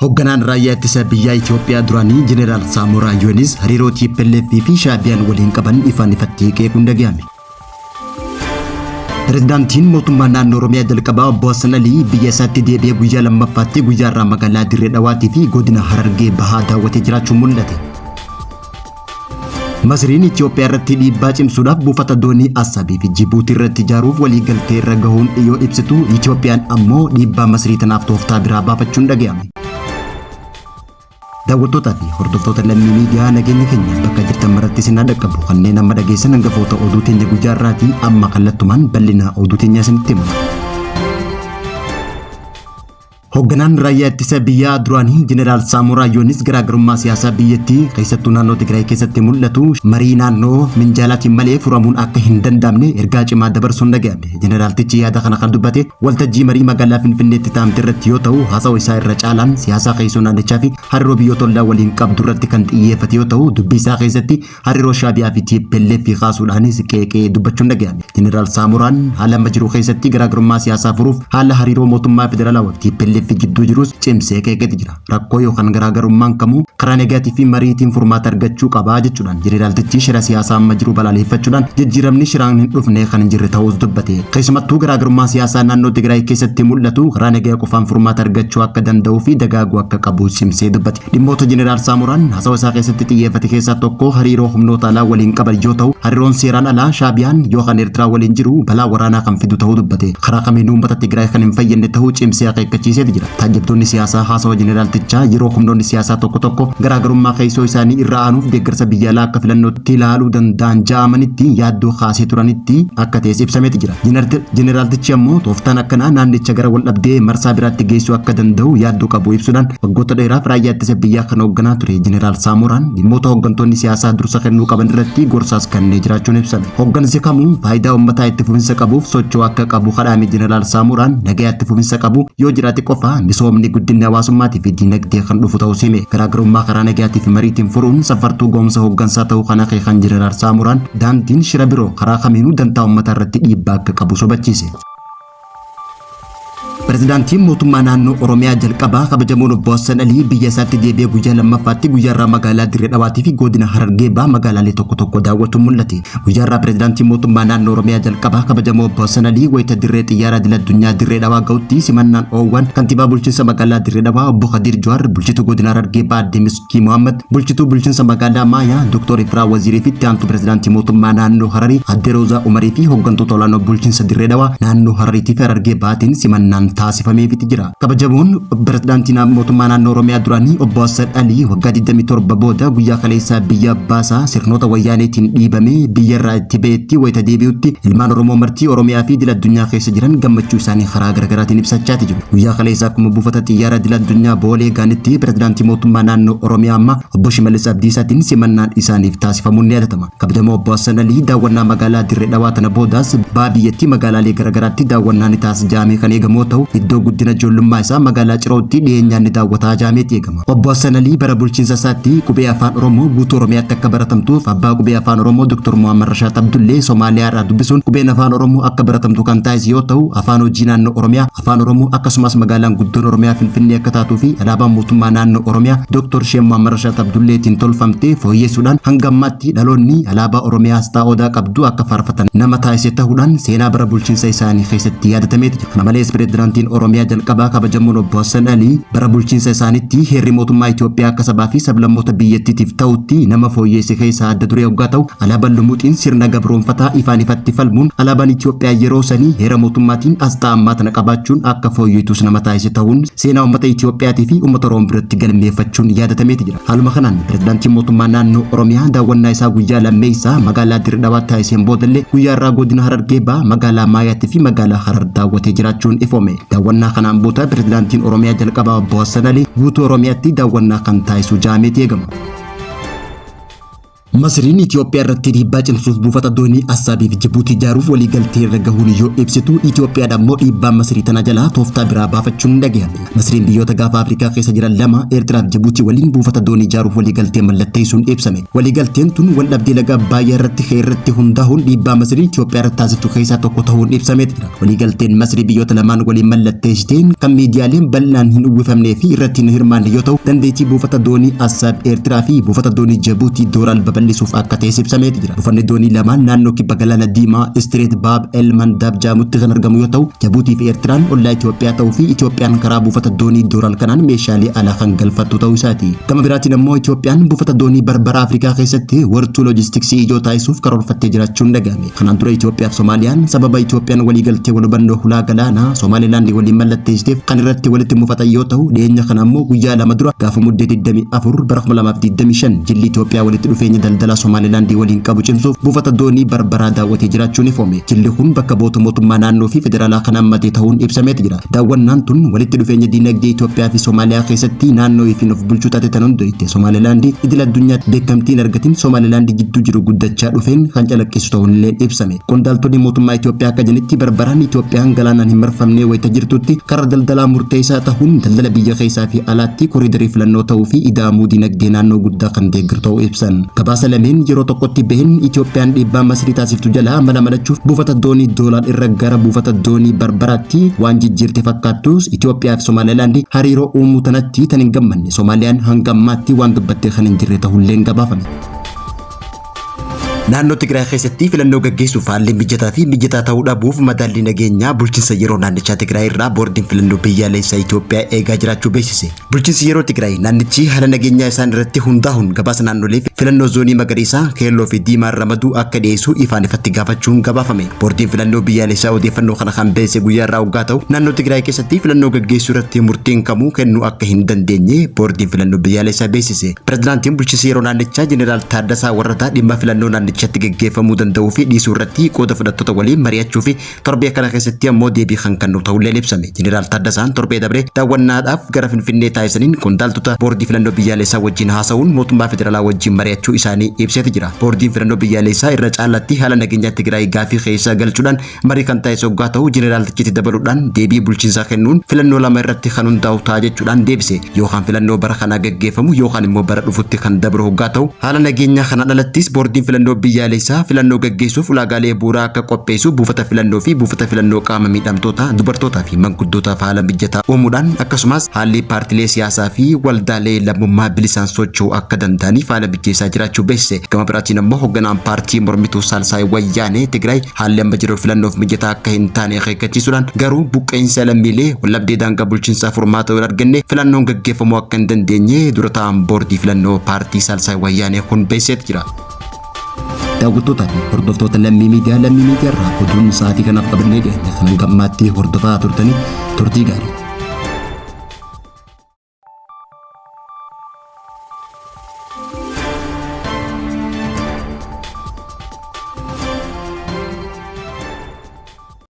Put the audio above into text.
Hoogganaan raayyaa ittisa biyyaa Itoophiyaa duraanii Jeneraal Saamoraa Yoonis hariiroo TPLF fi Shaabiyaan waliin qaban ifaan ifatti qeequun dhaga'ame. Pirezidaantiin mootummaa naannoo Oromiyaa jalqabaa Obbo Hassan Alii biyya isaatti deebi'ee guyyaa lammaffaatti guyyaarraa magaalaa Dirree Dhawaatii fi godina Harargee Bahaa daawwatee jiraachuun mul'ate. Masriin Itoophiyaa irratti dhiibbaa cimsuudhaaf buufata doonii Asabii fi Jibuutii irratti ijaaruuf waliigaltee irra gahuun dhiyoo ibsitu Itoophiyaan ammoo dhiibbaa Masrii tanaaf tooftaa biraa baafachuun dhaga'ame. Daawwattoota fi hordoftoota lammii miidiyaa nageenya keenya bakka jirtan maratti isin dhaqqabu kanneen amma dhageessan hangafoota oduu teenya guyyaa irraatii amma kallattumaan bal'ina oduu teenyaa isinitti himna. Hoogganaan raayyaa ittisa biyyaa duraanii Jeneraal Saamoraa Yoonis garaagarummaa siyaasaa biyyattii keessattuu naannoo Tigraay keessatti mul'atu marii naannoo minjaalaatiin malee furamuun akka hin danda'amne ergaa cimaa dabarsuun dhaga'ame. Jeneraaltichi yaada kana kan dubbate waltajjii marii magaalaa Finfinneetti taa'amte irratti yoo ta'u haasawaa isaa irra caalaan siyaasaa keessoo naannichaa fi hariiroo biyyoota ollaa waliin qabdu irratti kan xiyyeeffate yoo ta'u dubbii isaa keessatti hariiroo Shaabiyaa fi TPLF kaasuudhaanis qeeqee dubbachuun dhaga'ame. Jeneraal Saamoraan haala amma jiru keessatti garaagarummaa siyaasaa furuuf haala hariiroo mootummaa federaalaa fi TPLF gidduu jirus cimsee qeeqetti jira. Rakkoo yookaan garaagarummaan kamuu karaa negaatii fi mariitiin furmaata argachuu qabaa jechuudhaan jeneraaltichi shira siyaasaa amma jiru balaaleffachuudhaan jijjiiramni shiraan hin dhufne kan hin jirre ta'uus dubbate. Keessumattuu garaagarummaa siyaasaa naannoo Tigraay keessatti mul'atu karaa nagaa qofaan furmaata argachuu akka danda'uu fi dagaaguu akka qabu cimsee dubbate. Dhimmoota Jeneraal Saamoraan haasawaa isaa keessatti xiyyeeffate keessaa tokko hariiroo humnoota alaa waliin qaban yoo ta'u hariiroon seeraan alaa Shaabiyaan yookaan Eertiraa waliin jiru balaa waraanaa kan fidu ta'uu dubbate. Karaa kamiinuu uummata Tigraay kan hin fayyadne ta'uu cimsee akeekkachiisee jira. Taajjabtoonni siyaasaa haasawaa jeneraaltichaa yeroo humnoonni siyaasaa tokko garaagarummaa keessoo isaanii irra aanuuf deeggarsa biyya alaa akka filannootti ilaaluu danda'an ja'amanitti yaaddoo kaasee turanitti akka ta'es ibsameeti jira. Jeneraaltichi ammoo tooftaan akkanaa naannicha gara wal dhabdee marsaa biraatti geessuu akka danda'u yaaddoo qabu ibsuudhaan waggoota dheeraaf raayyaa ittisa biyyaa kan hoogganaa ture Jeneraal Saamoraan dhimmoota hooggantoonni siyaasaa dursa kennuu qaban irratti gorsaas kennee jiraachuun ibsame. Hooggansi kamuu faayidaa uummataa itti fufinsa qabuuf socho'uu akka qabu kadhaame Jeneraal Saamoraan nagaa itti fufinsa qabu yoo jiraate qofa misoomni guddinni hawaasummaatii fi dinagdee kan dhufu ta'uu hime. Garaagarummaa karaa nagaatii fi mariitiin furuun safartuu goomsa hooggansaa ta'uu kana kan Jeneraal Saamoraan daandiin shira biroo karaa kamiinuu dantaa uummataa irratti dhiibbaa akka qabu sobachiise. Pirezidaantiin mootummaa naannoo Oromiyaa jalqabaa kabajamoon Obbo Hassan Alii biyya isaatti deebi'ee guyyaa lammaffaatti guyyaarraa magaalaa Dirree Dhawaatii fi godina Harargee Bahaa magaalaalee tokko daawwatuun mul'ate. Guyyaarraa pirezidaantiin mootummaa naannoo Oromiyaa jalqabaa kabajamoo Obbo Hassan Alii wayita dirree xiyyaara idil-addunyaa Dirree Dhawaa ga'utti simannaan oowwan kantiibaa bulchiinsa magaalaa Dirree Dhawaa Obbo Khadiir Jawaar, bulchituu godina Harargee Bahaa Aadde Miskii Mohaammed, bulchituu bulchiinsa magaalaa Maayaa Dr. Ifraa Wazirii fi itti aantuu pirezidaantii mootummaa naannoo Hararii Aadde Roozaa Umarii fi hooggantoota olaanoo bulchiinsa Dirree Dhawaa naannoo Harariitii fi Harargee Bahaatiin simannaan taasifameefii jira. Kabajamoon pirezidaantiin mootummaa naannoo Oromiyaa duraanii Obbo Hassan Alii waggaa 27 booda guyyaa kaleessaa biyya baasaa sirnoota wayyaaneetiin dhiibamee biyya irraa itti ba'etti wayita deebi'utti ilmaan Oromoo martii Oromiyaa fi idil-addunyaa keessa jiran gammachuu isaanii karaa garaagaraatiin ibsachaa jiru. Guyyaa kaleessaa akkuma buufata xiyyaara idil-addunyaa Boolee gaanitti pirezidaantii mootummaa naannoo Oromiyaa amma Obbo Shimallis Abdiisaatiin simannaan isaaniif taasifamuun ni yaadatama. Kabajamoo Obbo Hassan Alii daawwannaa magaalaa Dirree Dhawaa tana boodaas baa biyyattii magaalaalee garaagaraatti daawwannaan ni taasifamee kan eegamoo ta'u iddoo guddina ijoollummaa isaa magaalaa Cirootti dhiyeenyaan ni daawwataa jaameetti eegama. Obbo Hassan Alii bara bulchiinsa isaatti qubee afaan Oromoo guutuu Oromiyaatti akka baratamtuuf abbaa qubee afaan Oromoo Dr. Muhammad Rashaad Abdullee Somaaliyaa irraa dubbisuun qubeen afaan Oromoo akka baratamtu kan taasise yoo ta'u afaan hojii naannoo Oromiyaa afaan Oromoo akkasumas magaalaan guddoon Oromiyaa Finfinnee akka taatuu fi alaabaan mootummaa naannoo Oromiyaa Dr. Sheikh Muhammad Rashaad Abdulleetiin tolfamtee fooyyessuudhaan hanga ammaatti dhaloonni alaabaa Oromiyaa asxaa odaa qabdu akka faarfatan nama taasise ta'uudhaan seenaa bara bulchiinsa isaanii keessatti yaadatameeti jira. Kana malees pirezidaantiin Oromiyaa jalqabaa kabajamoon Obbo Hassan Alii bara bulchiinsa isaaniitti heerri mootummaa Itoophiyaa akka sabaa fi sablammoota biyyattiitiif ta'utti nama fooyyeesse keessaa adda duree hoggaa ta'u alaabaan lumuuxiin sirna gabroonfataa ifaan ifatti falmuun alaabaan Itoophiyaa yeroo sanii heera mootummaatiin asxaa ammaa tana qabaachuun akka fooyyeetus nama taasise ta'uun seenaa uummata Itoophiyaatii fi uummata Oromoo biratti galmeeffachuun yaadatameeti jira. Haaluma kanaan pirezidaantiin mootummaa naannoo Oromiyaa daawwannaa isaa guyyaa lammeessaa magaalaa Dirree Dhawaatti taasiseen boodallee guyyaarraa godina Harargee Bahaa magaalaa Maayaatti fi magaalaa Harar daawwatee jiraachuun ifoome. Daawwannaa kanaan booda pirezidaantiin Oromiyaa jalqabaa Obbo Hassan Alii guutuu Oromiyaatti daawwannaa kan taasisu jaameetti eegama. Masriin Itoophiyaa irratti dhiibbaa cimsuuf buufata doonii Assaabii fi Jibuutii ijaaruuf waliigaltee irra gahuun yoo ibsitu, Itoophiyaan ammoo dhiibbaa Masrii tana jalaa tooftaa biraa baafachuun dhagahame. Masriin biyyoota gaafa Afrikaa keessa jiran lama Eertiraa fi Jibuutii waliin buufata doonii ijaaruuf waliigaltee mallatteessuun ibsame. Waliigalteen tun wal dhabdee laga Abbayyaa irratti hundaa'uun dhiibbaa Masrii Itoophiyaa irratti taasiftu keessaa tokko ta'uun ibsamee jira. Waliigalteen Masrii biyyoota lamaan waliin mallatteessiteen kan miidiyaaleen bal'aan hin uwwifamnee fi irratti hin hirmaanne yoo ta'u, dandeettii buufata doonii Assaab Eertiraa fi buufata doonii Jibuutii dooraan babal'isuuf akka ta'e ibsamee jira. Buufanni doonii lamaan naannoo kibba galaana Diimaa Street Baab El Mandab jedhamutti kan argamu yoo ta'u, Jibuutii fi Eertiraan ollaa Itoophiyaa ta'uu fi Itoophiyaan karaa buufata doonii dooraan kanaan meeshaalee alaa kan galfattu ta'uu isaati. Gama biraatiin ammoo Itoophiyaan buufata doonii Barbara Afrikaa keessatti wartuu loojistiksii ijoo taasisuuf karoorfattee jiraachuun dhagahame. Kanaan dura Itoophiyaa fi Soomaaliyaan sababa Itoophiyaan waliigaltee wal hubannoo hulaa galaanaa Somaalilaand waliin mallatteessiteef kan irratti walitti mufatan yoo ta'u, dhiyeenya kana ammoo guyyaa lama dura gaafa muddee 24 bara 2025 jilli Itoophiyaa walitti dhufeenya daldala Somaalilaand waliin qabu cimsuuf buufata doonii Barbaraa daawwatee jiraachuun ifame. Jilli kun bakka mootummaa naannoo fi federaalaa kan hammatee ta'uun ibsamee jira. Daawwannaan tun walitti dhufeenya diinagdee Itoophiyaa fi Soomaaliyaa keessatti naannoo fi of bulchuu taate tan hundeessite Somaalilaand idil addunyaatti beekamtiin argatiin Somaalilaand jidduu jiru guddachaa dhufeen kan calaqqisu ta'uun illee ibsame. Qondaaltonni mootummaa Itoophiyaa akka jedhanitti Barbaraan Itoophiyaan galaanaan hin marfamnee wayita jirtutti karaa daldalaa murteessaa ta'uun daldala biyya keessaa fi alaatti koriidarii filannoo ta'uu fi ida'amuu diinagdee naannoo guddaa kan deeggaru ta'uu ibsan. Gabaasa lameen yeroo tokkotti baheen Itoophiyaan dhiibbaa Masrii taasiftu jalaa malachuuf buufata doonii doolaan irra gara buufata doonii Barbaraatti waan jijjiirte fakkaattus Itoophiyaa fi Somaalilaand hariiroo uumuu tanatti tan hin gammanne. Soomaaliyaan hanga ammaatti waan dubbattee kan hin jirre ta'ullee gabaafame. Naannoo Tigraay keessatti filannoo gaggeessuuf haalli mijataa ta'uu dhabuuf madaalli nageenyaa bulchiinsa yeroo naannichaa Tigraay irraa boordiin filannoo biyyaalessaa Itoophiyaa eegaa jiraachuu beeksise. Bulchiinsi yeroo Tigraay naannichi haala nageenyaa isaan irratti hundaa'uun gabaasa naannolee filannoo zoonii magariisaa, keelloo fi diimaa ramaduu akka dhiyeessu ifaan ifatti gaafachuun gabaafame. Boordiin filannoo biyyaalessaa odeeffannoo kana kan beeksise guyyaa irraa waggaa ta'u, naannoo Tigraay keessatti filannoo gaggeessuu irratti murtiin kamuu kennuu akka hin dandeenye boordiin filannoo biyyaalessaa beeksise. Pireezidaantiin bulchiinsa yeroo naannichaa Jeneraal Taaddasaa Warrataa dhimma filannoo naannichatti gaggeeffamuu danda'uu fi dhiisuu irratti qooda fudhattoota waliin mari'achuu fi torbee kana keessatti ammoo deebii kan kennu ta'ullee ibsame. Jeneraal Taaddasaan torbee dabree daawwannaadhaaf gara Finfinnee taasisaniin qondaaltota boordii filannoo biyyaalessaa wajjin haasa'uun mootummaa federaalaa wajjin mari'achuu isaanii ibseeti jira. Boordiin filannoo biyyaalessaa irra caalaatti haala nageenyaa Tigraay gaafii keessa galchuudhaan marii kan taasisu waggaa ta'u Jeneraalichitti dabaluudhaan deebii bulchiinsaa kennuun filannoo lama irratti kan hundaa'u ta'a jechuudhaan deebise. Yookaan filannoo bara kana gaggeeffamu yookaan immoo bara dhufutti kan dabru waggaa ta'u haala nageenyaa kana dhalattis boordiin filannoo biyyaalessaa filannoo gaggeessuuf ulaagaalee bu'uuraa akka qopheessu buufata filannoo fi buufata filannoo qaama miidhamtoota dubartootaa fi manguddootaaf haala mijataa uumuudhaan akkasumas haalli paartilee siyaasaa fi waldaalee lammummaa bilisaan socho'uu akka danda'aniif haala mijeessaa jiraachuu beeksise. Gama biraatiin ammoo hoogganaan paartii mormituu Saalsaay Wayyaanee Tigraay haalli amma jiru filannoof mijataa akka hin taane akeekkachiisuudhaan garuu buqqeensa lammiilee wallabdee daangaa bulchiinsaa furmaata hin arganne filannoon gaggeeffamuu akka hin dandeenye dura ta'an boordii filannoo paartii Saalsaay Wayyaanee kun beeksiseet jira. Daawwattoota fi hordoftoota lammii miidiyaa irraa oduun sa'aatii kanaaf qabannee dhiyaate kan gammaatti hordofaa turtanii turtii gaarii.